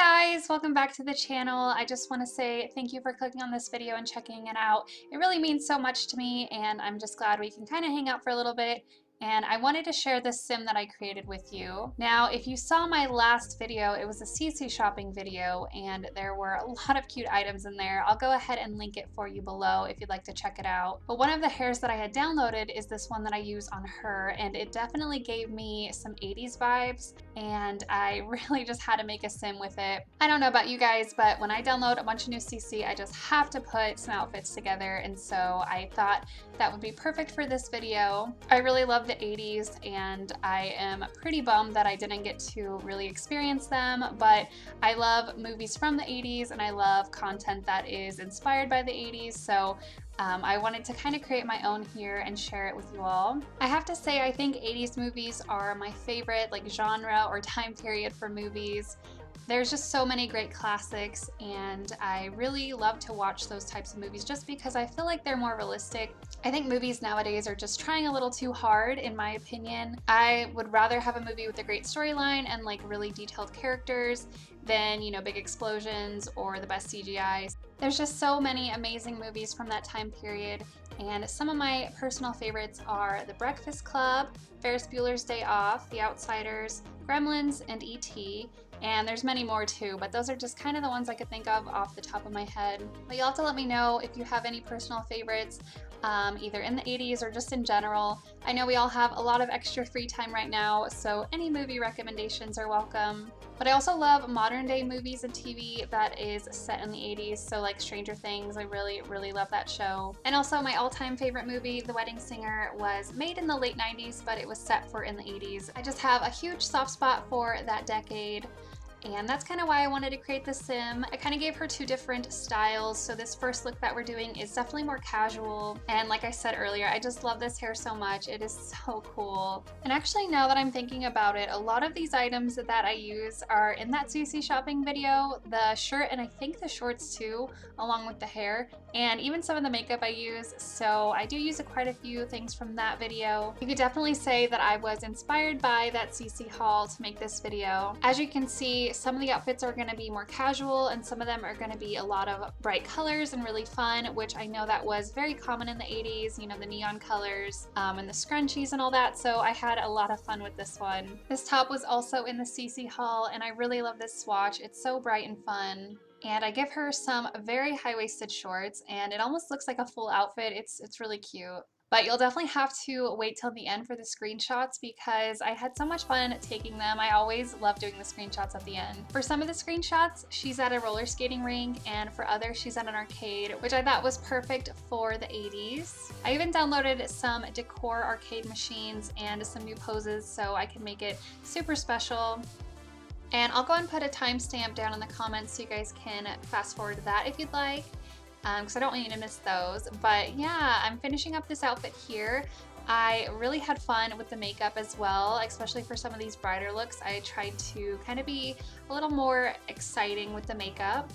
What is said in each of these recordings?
guys, welcome back to the channel. I just want to say thank you for clicking on this video and checking it out. It really means so much to me, and I'm just glad we can kind of hang out for a little bit. And I wanted to share this sim that I created with you. Now, if you saw my last video, it was a CC shopping video, and there were a lot of cute items in there. I'll go ahead and link it for you below if you'd like to check it out. But one of the hairs that I had downloaded is this one that I use on her, and it definitely gave me some 80s vibes, and I really just had to make a sim with it. I don't know about you guys, but when I download a bunch of new CC, I just have to put some outfits together, and so I thought that would be perfect for this video. I really love the 80s, and I am pretty bummed that I didn't get to really experience them, but I love movies from the 80s and I love content that is inspired by the 80s, so I wanted to kind of create my own here and share it with you all. I have to say, I think 80s movies are my favorite genre or time period for movies. There's just so many great classics, and I really love to watch those types of movies just because I feel like they're more realistic. I think movies nowadays are just trying a little too hard, in my opinion. I would rather have a movie with a great storyline and really detailed characters than, big explosions or the best CGI. There's just so many amazing movies from that time period, and some of my personal favorites are The Breakfast Club, Ferris Bueller's Day Off, The Outsiders, Gremlins, and E.T., and there's many more too, but those are just kind of the ones I could think of off the top of my head. But you'll have to let me know if you have any personal favorites, either in the 80s or just in general. I know we all have a lot of extra free time right now, so any movie recommendations are welcome. But I also love modern day movies and TV that is set in the 80s, so like Stranger Things, I really love that show. And also my all-time favorite movie, The Wedding Singer, was made in the late 90s, but it was set for in the 80s. I just have a huge soft spot for that decade. And that's kind of why I wanted to create this sim. I kind of gave her two different styles. So this first look that we're doing is definitely more casual. And like I said earlier, I just love this hair so much. It is so cool. And actually, now that I'm thinking about it, a lot of these items that I use are in that CC shopping video. The shirt, and I think the shorts too, along with the hair, and even some of the makeup I use. So I do use quite a few things from that video. You could definitely say that I was inspired by that CC haul to make this video. As you can see, some of the outfits are going to be more casual, and some of them are going to be a lot of bright colors and really fun, which I know that was very common in the 80s, the neon colors and the scrunchies and all that, so I had a lot of fun with this one. This top was also in the CC haul, and I really love this swatch. It's so bright and fun. And I give her some very high-waisted shorts, and it almost looks like a full outfit. It's really cute. But you'll definitely have to wait till the end for the screenshots because I had so much fun taking them. I always love doing the screenshots at the end. For some of the screenshots, she's at a roller skating rink, and for others, she's at an arcade, which I thought was perfect for the 80s. I even downloaded some decor arcade machines and some new poses so I can make it super special. And I'll go and put a timestamp down in the comments so you guys can fast forward to that if you'd like. Because I don't want you to miss those. But yeah, I'm finishing up this outfit here. I really had fun with the makeup as well, especially for some of these brighter looks. I tried to kind of be a little more exciting with the makeup.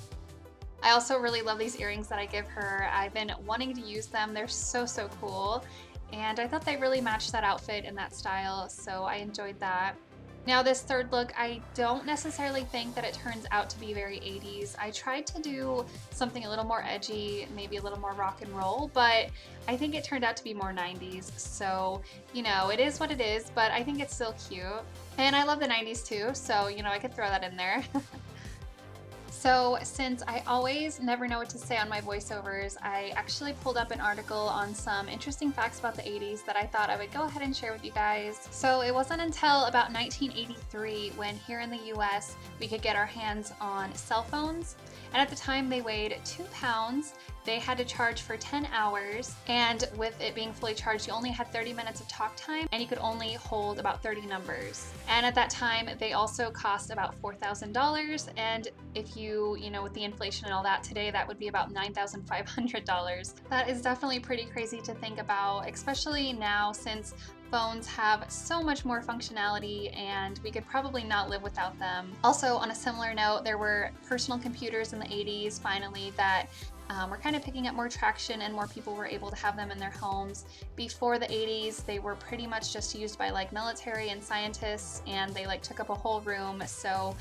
I also really love these earrings that I give her. I've been wanting to use them. They're so cool. And I thought they really matched that outfit and that style, so I enjoyed that. Now this third look, I don't necessarily think that it turns out to be very 80s. I tried to do something a little more edgy, maybe a little more rock and roll, but I think it turned out to be more 90s. So, it is what it is, but I think it's still cute. And I love the 90s too, so, I could throw that in there. So since I always never know what to say on my voiceovers, I actually pulled up an article on some interesting facts about the 80s that I thought I would go ahead and share with you guys. So it wasn't until about 1983 when here in the US we could get our hands on cell phones. And at the time they weighed 2 pounds. They had to charge for 10 hours, and with it being fully charged, you only had 30 minutes of talk time, and you could only hold about 30 numbers. And at that time, they also cost about $4,000, and if you with the inflation and all that today, that would be about $9,500. That is definitely pretty crazy to think about, especially now since phones have so much more functionality and we could probably not live without them. Also, on a similar note, there were personal computers in the 80s finally that were kind of picking up more traction, and more people were able to have them in their homes. Before the 80s, they were pretty much just used by military and scientists, and they took up a whole room. So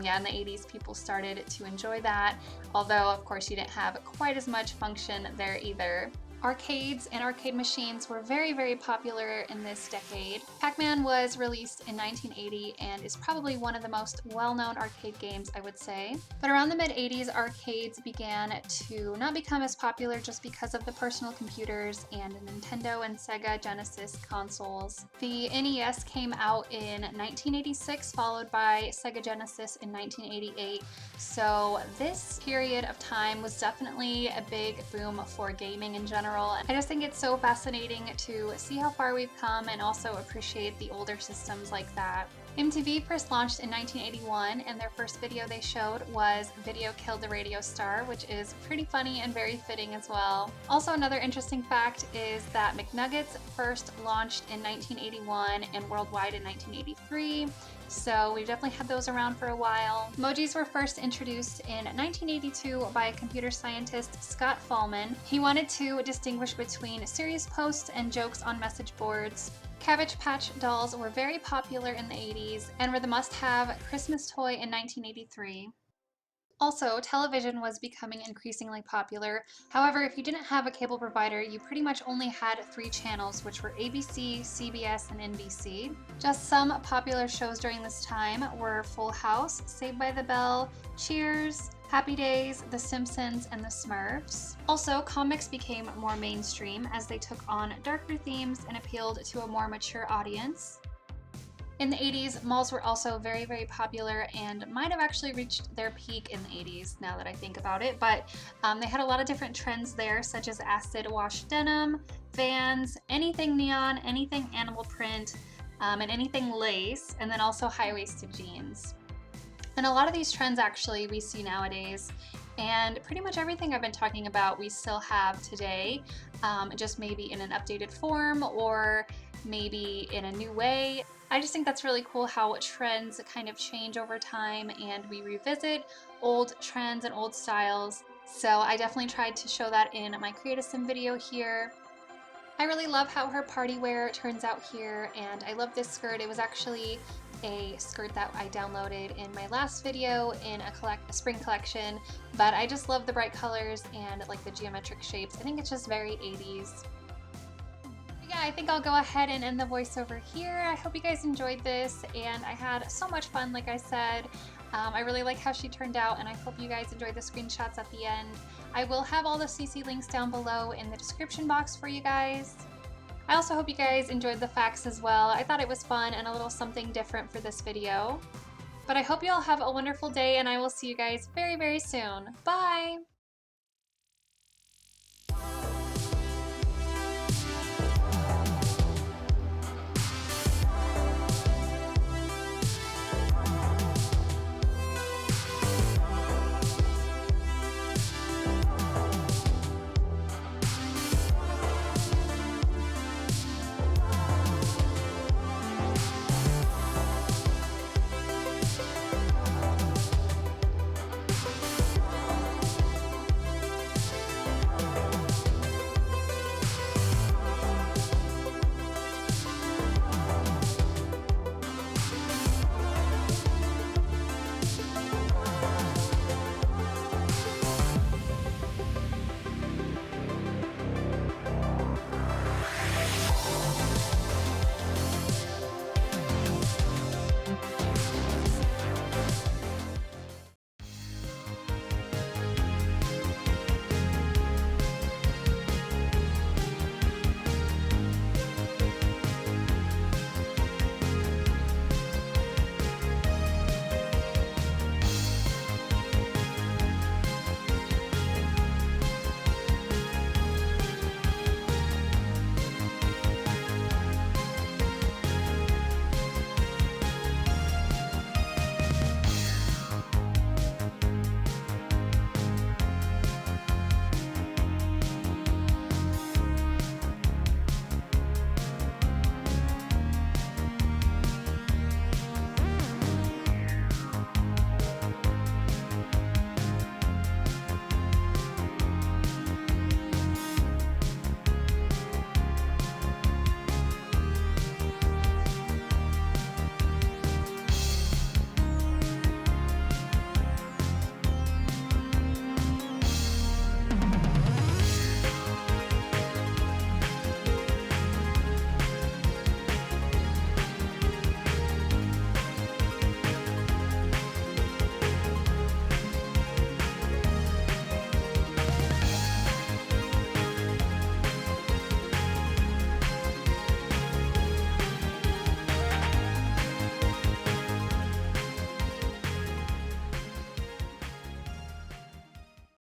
Yeah, in the 80s people started to enjoy that, although of course you didn't have quite as much function there either. Arcades and arcade machines were very, very popular in this decade. Pac-Man was released in 1980 and is probably one of the most well-known arcade games, I would say. But around the mid-80s, arcades began to not become as popular just because of the personal computers and Nintendo and Sega Genesis consoles. The NES came out in 1986, followed by Sega Genesis in 1988. So this period of time was definitely a big boom for gaming in general. I just think it's so fascinating to see how far we've come and also appreciate the older systems like that. MTV first launched in 1981, and their first video they showed was Video Killed the Radio Star, which is pretty funny and very fitting as well. Also, another interesting fact is that McNuggets first launched in 1981 and worldwide in 1983. So we've definitely had those around for a while. Emojis were first introduced in 1982 by a computer scientist, Scott Fahlman. He wanted to distinguish between serious posts and jokes on message boards. Cabbage Patch dolls were very popular in the 80s and were the must-have Christmas toy in 1983. Also, television was becoming increasingly popular. However, if you didn't have a cable provider, you pretty much only had 3 channels, which were ABC, CBS, and NBC. Just some popular shows during this time were Full House, Saved by the Bell, Cheers, Happy Days, The Simpsons, and The Smurfs. Also, comics became more mainstream as they took on darker themes and appealed to a more mature audience. In the 80s, malls were also very, very popular and might have actually reached their peak in the 80s now that I think about it, but they had a lot of different trends there, such as acid wash denim, Vans, anything neon, anything animal print, and anything lace, and then also high-waisted jeans. And a lot of these trends actually we see nowadays, and pretty much everything I've been talking about we still have today, just maybe in an updated form or maybe in a new way. I just think that's really cool how trends kind of change over time and we revisit old trends and old styles. So I definitely tried to show that in my Create a Sim video here. I really love how her party wear turns out here, and I love this skirt. It was actually a skirt that I downloaded in my last video in a spring collection, but I just love the bright colors and like the geometric shapes. I think it's just very 80s. Yeah, I think I'll go ahead and end the voiceover here. I hope you guys enjoyed this, and I had so much fun, like I said. I really like how she turned out, and I hope you guys enjoyed the screenshots at the end. I will have all the CC links down below in the description box for you guys. I also hope you guys enjoyed the facts as well. I thought it was fun and a little something different for this video. But I hope you all have a wonderful day, and I will see you guys very, very soon. Bye!